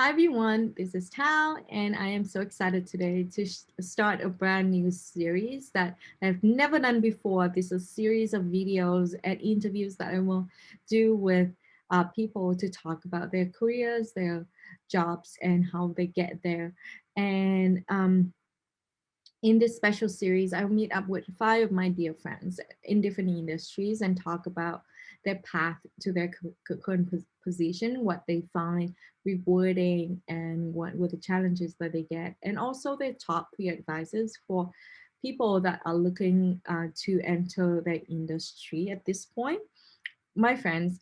Hi everyone, this is Tao, and I am so excited today to start a brand new series that I've never done before. This is a series of videos and interviews that I will do with people to talk about their careers, their jobs, and how they get there. And in this special series, I'll meet up with five of my dear friends in different industries and talk about their path to their current position, what they find rewarding, and what were the challenges that they get, and also their top three advices for people that are looking to enter their industry at this point. My friends,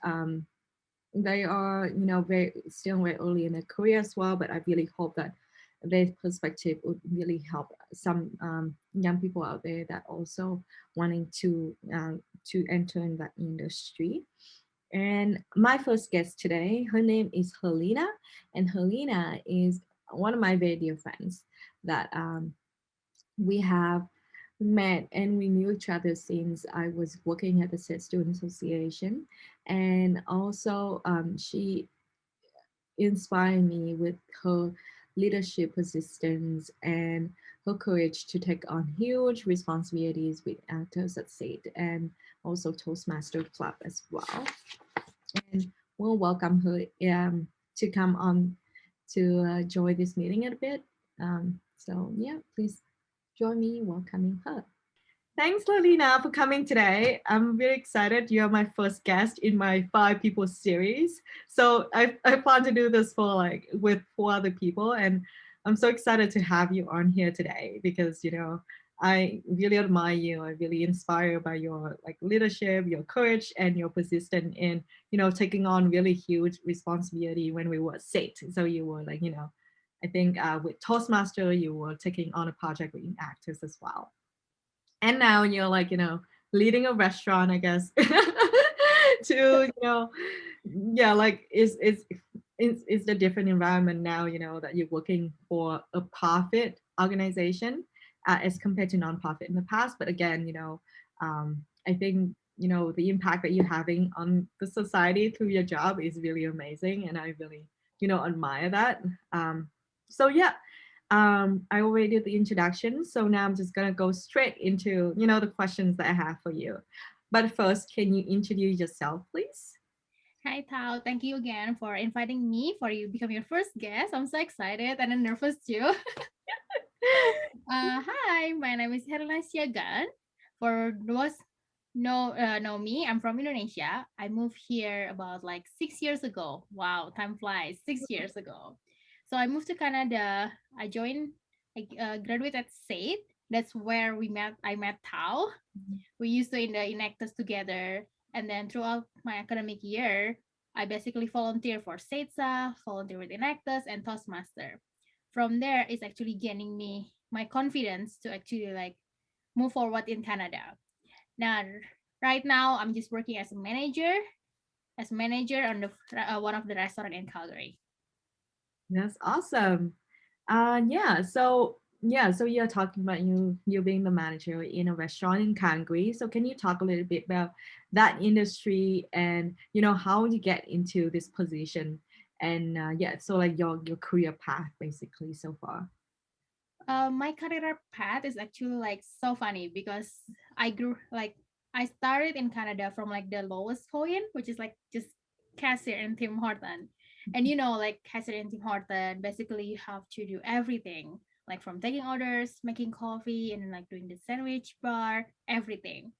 they are, very still very early in their career as well, but I really hope that their perspective would really help some young people out there that also wanting to enter in that industry. And my first guest today, her name is Herlina, and Herlina is one of my very dear friends that we have met and we knew each other since I was working at the SET Student Association. And also, she inspired me with her leadership persistence and her courage to take on huge responsibilities with actors at SET and also Toastmaster Club as well. And we'll welcome her to come on to join this meeting in a bit. So yeah, please join me in welcoming her. Thanks, Lolina, for coming today. I'm very excited. You're my first guest in my five people series. So I plan to do this for like with four other people. And I'm so excited to have you on here today because, I really admire you. I really inspired by your like leadership, your courage, and your persistence in, taking on really huge responsibility when we were SAT. So you were like, I think with Toastmaster, you were taking on a project with actors as well, and now you're like leading a restaurant, I guess. To yeah, like it's the different environment now, that you're working for a profit organization as compared to nonprofit in the past. But again, I think the impact that you're having on the society through your job is really amazing, and I really admire that. So yeah, I already did the introduction, so now I'm just gonna go straight into, the questions that I have for you. But first, can you introduce yourself, please? Hi Tao, thank you again for inviting me for you become your first guest. I'm so excited and I'm nervous too. Hi, my name is Herlina Siagan. For those know me, I'm from Indonesia. I moved here about like 6 years ago. Wow, time flies. 6 years ago. So I moved to Canada. I joined. I graduated at SAIT. That's where we met. I met Tao. We used to in the enactors together, and then throughout my academic year, I basically volunteer for SETSA, volunteer with enactors, and Toastmaster. From there, it's actually gaining me my confidence to actually like move forward in Canada. Now, right now, I'm just working as manager on the one of the restaurant in Calgary. That's awesome. So you're talking about you being the manager in a restaurant in Calgary. So can you talk a little bit about that industry and how you get into this position, and yeah, so like your career path basically so far. My career path is actually like so funny because I grew like I started in Canada from like the lowest point, which is like just cashier in Tim Horton. And like cashier in Tim Horton, basically you have to do everything, like from taking orders, making coffee, and then like doing the sandwich bar, everything.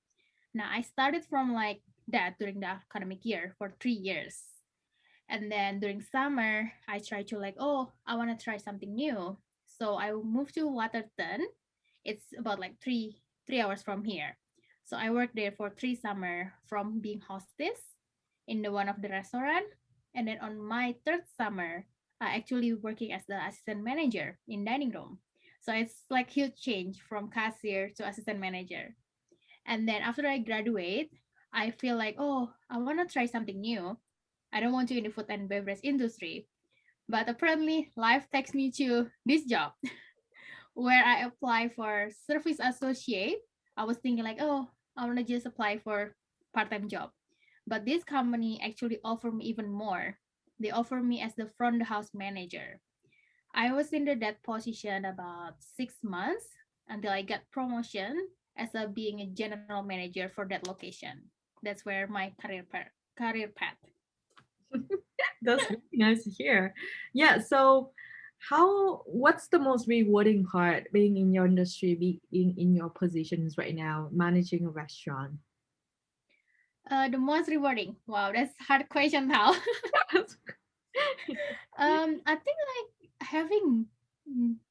Now I started from like that during the academic year for 3 years. And then during summer, I tried to like, oh, I want to try something new. So I moved to Waterton. It's about like three hours from here. So I worked there for 3 summer from being hostess in the one of the restaurant. And then on my third summer, I actually working as the assistant manager in dining room. So it's like huge change from cashier to assistant manager. And then after I graduate, I feel like, oh, I want to try something new. I don't want to in the food and beverage industry. But apparently, life takes me to this job where I apply for service associate. I was thinking like, oh, I want to just apply for part-time job. But this company actually offered me even more. they offered me as the front house manager. I was in that position about 6 months until I got promotion as a being a general manager for that location. That's where my career path. That's really nice to hear. Yeah. So, what's the most rewarding part being in your industry, being in your positions right now, managing a restaurant? The most rewarding. Wow, that's hard question now. I think like having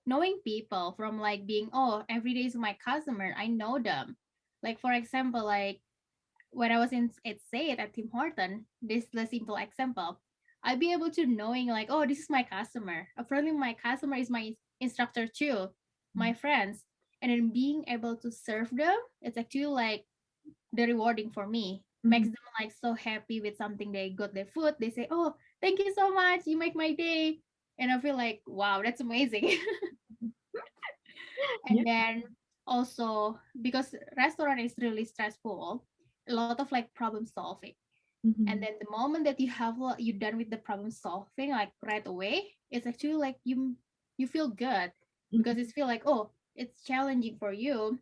knowing people from like being, oh, every day is my customer. I know them. Like for example, like when I was in at say it at Tim Horton, this the simple example. I'd be able to knowing like, oh, this is my customer. Apparently my customer is my instructor too, my friends. And then being able to serve them, it's actually like the rewarding for me. Makes Mhm. them like so happy with something they got their food. They say, oh, thank you so much. You make my day. And I feel like, wow, that's amazing. Yeah. And then also because restaurant is really stressful, a lot of like problem solving. And Mhm. then the moment that you have you done with the problem solving like right away, it's actually like you feel good because Mhm. it's feel like, oh, it's challenging for you,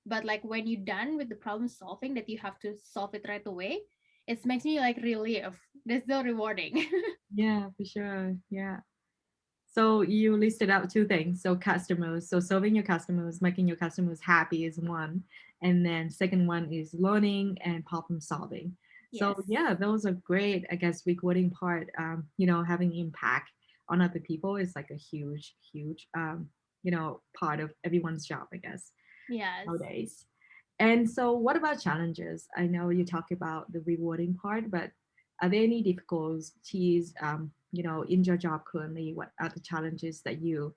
but like when you're done with the problem solving that you have to solve it right away, it makes me like relief. That's so rewarding. Yeah, for sure. Yeah. So you listed out two things. So customers, so serving your customers, making your customers happy is one, and then second one is learning and problem solving. So Yes. yeah, those are great. I guess recording part, having impact on other people is like a huge, huge, part of everyone's job, I guess, Yes. nowadays. And so, what about challenges? I know you talk about the rewarding part, but are there any difficulties, in your job currently? What are the challenges that you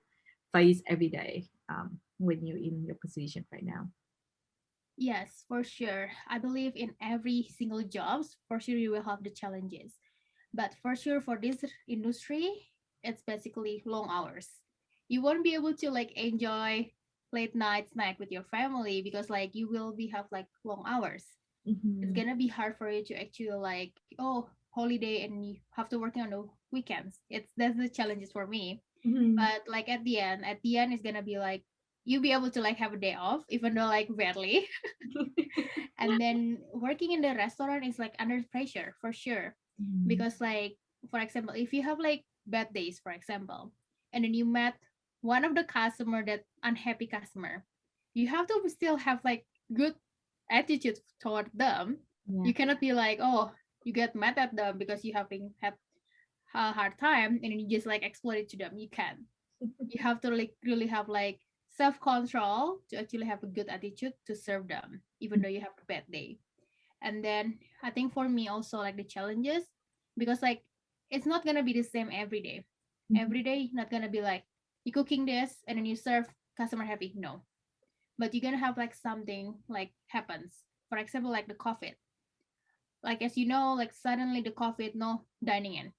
face every day when you're in your position right now? Yes, for sure. I believe in every single jobs, for sure you will have the challenges. But for sure for this industry, it's basically long hours. You won't be able to like enjoy late night snack with your family because like you will be have like long hours. It's Mm-hmm. gonna be hard for you to actually like, oh, holiday and you have to working on the weekends. It's that's the challenges for me. Mm-hmm. But like at the end it's gonna be like you be able to like have a day off even though like rarely. And then working in the restaurant is like under pressure for sure, because like for example if you have like bad days for example, and then you met one of the customer that unhappy customer, you have to still have like good attitude toward them. Yeah. You cannot be like, oh, you get mad at them because you having had a hard time and then you just like explode it to them. You can, you have to like really have like self control to actually have a good attitude to serve them even though you have a bad day. And then I think for me also like the challenges, because like it's not gonna be the same every day. Mhm. Every day not gonna be like you cooking this and then you serve customer happy. No, but you're gonna have like something like happens, for example like the COVID. Like as you know, like suddenly the COVID, no dining in,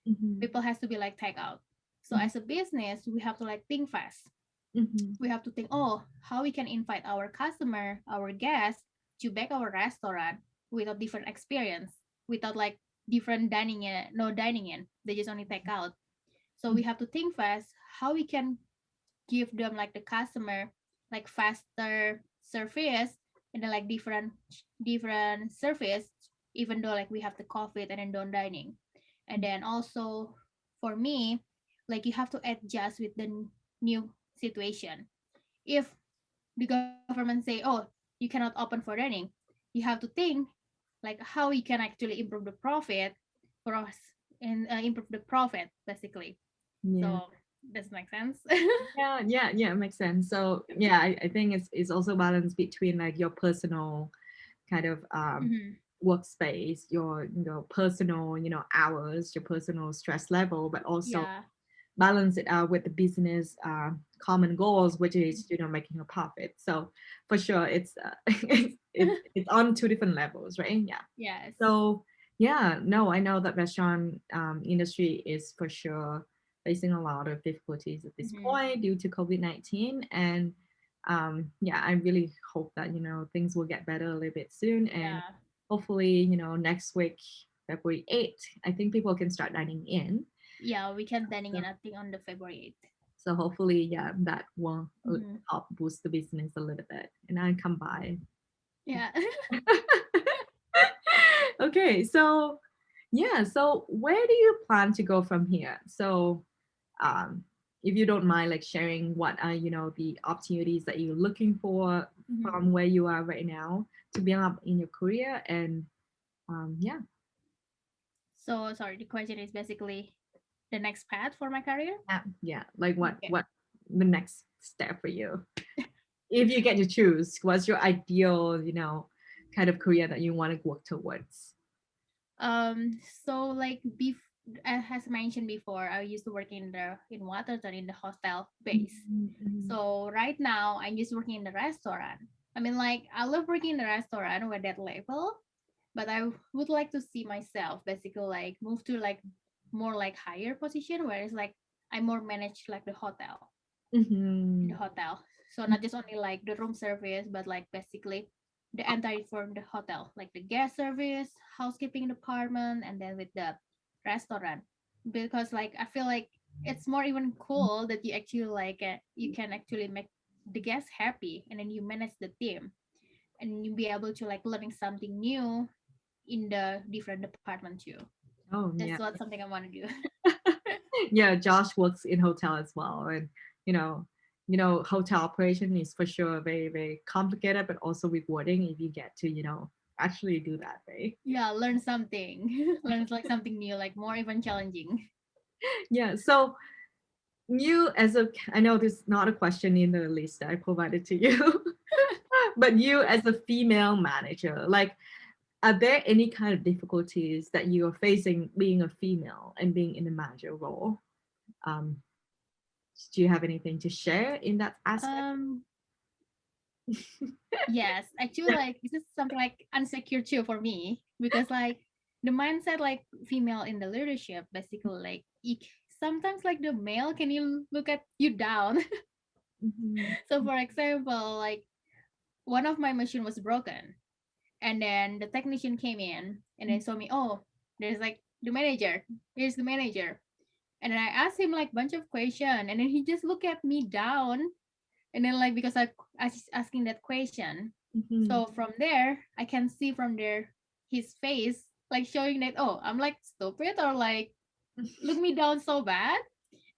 Mhm. people has to be like take out. So Mhm. as a business we have to like think fast. Mhm. We have to think, oh, how we can invite our customer, our guests to back our restaurant with a different experience, without like different dining in, no dining in. They just only take out. So we Mhm. have to think fast how we can give them like the customer like faster service, and then like different service, even though like we have the COVID and then don't dining. And then also for me, like you have to adjust with the new situation. If the government say, oh, you cannot open for dining, you have to think like how we can actually improve the profit for us, and improve the profit basically. Yeah. So does make sense. Yeah, yeah, yeah, it makes sense. So yeah, I think it's also balance between like your personal kind of Hmm. workspace, your personal, hours, your personal stress level, but also Yeah. balance it out with the business common goals, which is making a profit. So for sure, it's it's on two different levels, right? Yeah. Yes. So yeah, no, I know that restaurant industry is for sure facing a lot of difficulties at this Hmm. point due to COVID-19, and yeah, I really hope that things will get better a little bit soon, and Yeah. hopefully next week February 8th. I think people can start dining in. Yeah, we can dining So, in I think on the February 8th. so hopefully, yeah, that will Mm-hmm. help boost the business a little bit. And I come by. Yeah. Okay, so yeah, so where do you plan to go from here? So um, if you don't mind like sharing what are the opportunities that you're looking for Mm-hmm. from where you are right now to build up in your career and yeah. So sorry, the question is basically the next path for my career. Yeah, like Okay. what the next step for you if you get to choose, what's your ideal kind of career that you want to work towards? So like as mentioned before, I used to work in Waterton in the hotel base. Mhm, So right now I'm just working in the restaurant. I mean, like I love working in the restaurant with that level, but I would like to see myself basically like move to like more like higher position where it's like I more manage like the hotel in the mhm, hotel. So not just only like the room service, but like basically the entire from the hotel, like the guest service, housekeeping department, and then with the restaurant. Because like I feel like it's more even cool that you actually like you can actually make the guests happy, and then you manage the team, and you be able to like learning something new in the different department too. oh That's yeah. what something I want to do. Yeah, Josh works in hotel as well, and you know, hotel operation is for sure very, very complicated, but also rewarding if you get to, actually do that, right? Yeah, learn something, learn like something new, like more even challenging. Yeah. So you, I know this is not a question in the list that I provided to you, but you as a female manager, like, are there any kind of difficulties that you are facing being a female and being in a manager role? Um, do you have anything to share in that aspect? Um, yes, actually, like this is something like insecure too for me because like the mindset like female in the leadership basically like sometimes like the male can you look at you down. Mhm, So for example, like one of my machine was broken, and then the technician came in and then saw me. Oh, there's like the manager. Here's the manager, and then I asked him like bunch of question, and then he just looked at me down, and then like because I was asking that question, mhm, so from there I can see from there his face like showing that oh I'm like stupid or like look me down so bad.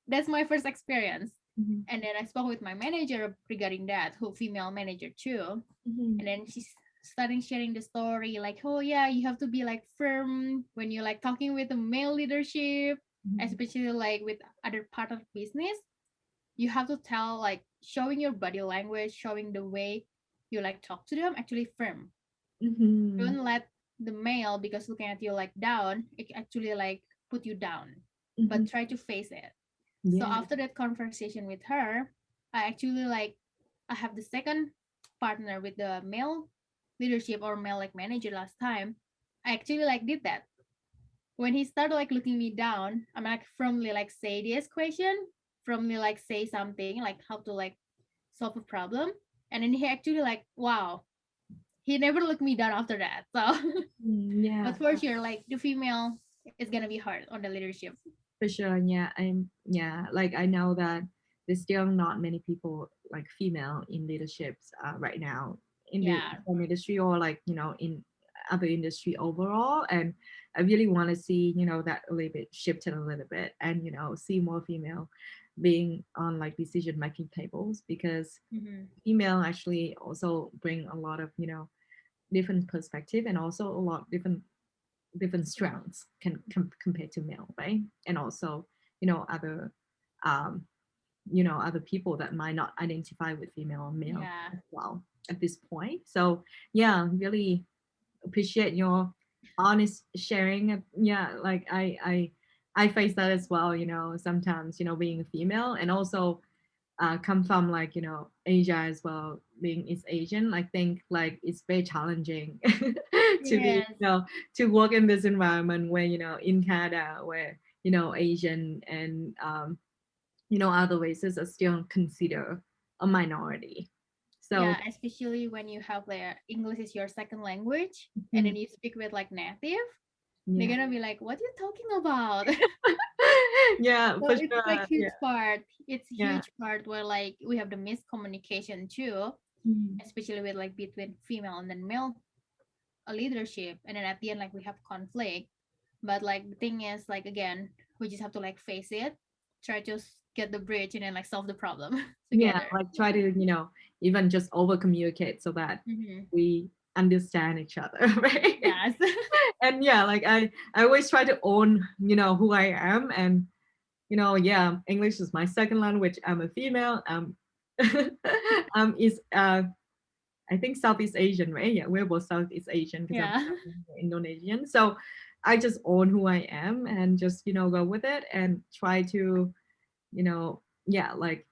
That's my first experience. mhm, And then I spoke with my manager regarding that, who female manager too. mhm, And then she's starting sharing the story like oh yeah you have to be like firm when you're like talking with the male leadership, mhm, especially like with other part of business. You have to tell like showing your body language, showing the way you like talk to them actually firm. mhm, Don't let the male because looking at you like down it actually like put you down, but mhm. try to face it. So Yeah. after that conversation with her, I actually like I have the second partner with the male leadership or male like manager last time. I actually like did that. When he started like looking me down, I'm like firmly like say this question, firmly like say something like how to like solve a problem. And then he actually like, wow, he never looked me down after that. So Yeah, but for sure, like the female is gonna be hard on the leadership. for sure. Yeah, yeah, like I know that there's still not many people like female in leaderships right now in the Yeah. film industry or like in other industry overall. And I really want to see that a little bit shifted a little bit and see more female being on like decision making tables because Mm-hmm. female actually also bring a lot of different perspective and also a lot different strengths compared to male, right? And also other um other people that might not identify with female or male Yeah. as well at this point. So yeah, really appreciate your honest sharing. Yeah, like I face that as well, sometimes being a female and also come from like Asia as well, being East Asian. I think like it's very challenging to be Yes. to work in this environment where in Canada where Asian and other races are still considered a minority. So Yeah, especially when you have the English is your second language and mhm, then you speak with like native. they're Yeah. gonna be like, "What are you talking about?" Yeah, So for it's like sure. Yeah. huge part. It's Yeah. huge part where like we have the miscommunication too, Mm. especially with like between female and then male leadership, and then at the end like we have conflict. But like the thing is like again, we just have to like face it, try to get the bridge, and then like solve the problem Yeah, together. like try to, even just over communicate so that Hmm. we understand each other, right? Yes. And yeah, like I always try to own, who I am. And yeah, English is my second language. I'm a female. Is I think Southeast Asian, right? Yeah, we're both Southeast Asian because I'm Yeah. Indonesian. So I just own who I am and just, go with it and try to, yeah, like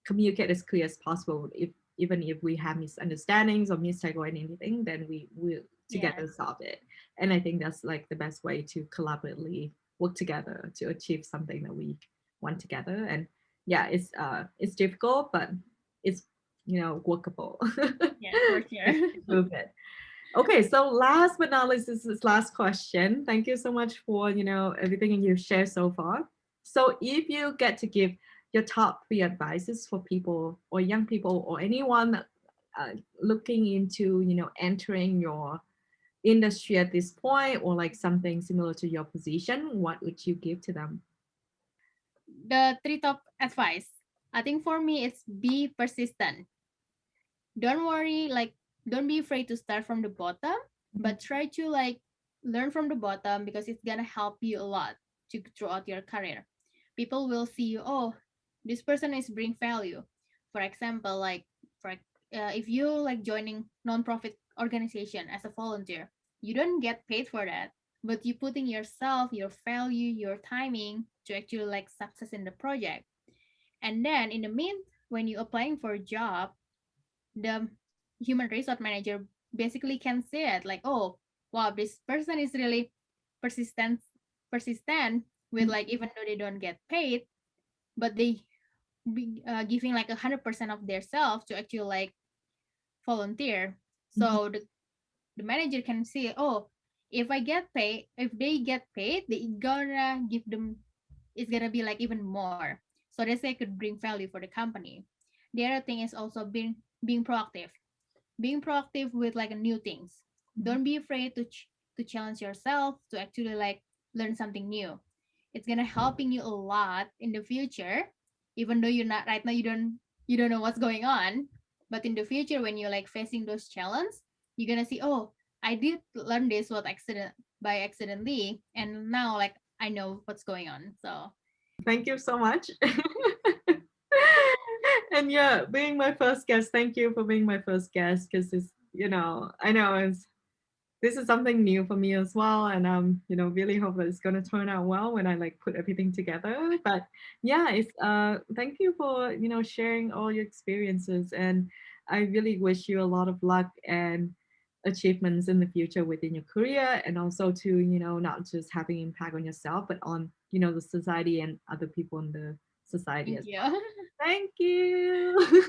communicate as clear as possible. If even if we have misunderstandings or mistake or anything, then we will together Yes. solve it. And I think that's like the best way to collaboratively work together to achieve something that we want together. And yeah, it's difficult, but it's workable. Yes, for And sure. move it. Okay, so last but not least, this is last question. Thank you so much for everything you've shared so far. So, if you get to give your top three advices for people or young people or anyone looking into entering your industry at this point or like something similar to your position, what would you give to them? The three top advice. I think for me it's be persistent. Don't worry, like don't be afraid to start from the bottom, Mhm. but try to like learn from the bottom because it's gonna help you a lot to throughout your career. People will see you, oh, this person is bring value. For example, like for if you like joining non-profit organization as a volunteer, you don't get paid for that, but you putting yourself, your value, your timing to actually like success in the project. And then in the mean, when you applying for a job, the human resource manager basically can say it like, oh wow, this person is really persistent persistent with like even though they don't get paid, but they be giving like 100% of their self to actually like volunteer. Mhm. So the manager can see, oh, if I get paid, if they get paid, they gonna give them, it's gonna be like even more, so they say could bring value for the company. The other thing is also being proactive, being proactive with like new things. Don't be afraid to to challenge yourself to actually like learn something new. It's gonna helping you a lot in the future, even though you're not right now. You don't know what's going on, but in the future when you're like facing those challenges, you're gonna see, oh, I did learn this what accident by accidentally, and now like I know what's going on. So Thank you so much. And yeah, being my first guest, thank you for being my first guest because it's, I know this is something new for me as well. And really hope that it's gonna turn out well when I like put everything together. But yeah, it's thank you for, sharing all your experiences. And I really wish you a lot of luck and achievements in the future within your career and also to, not just having impact on yourself, but on, the society and other people in the society thank as you. well. Thank you.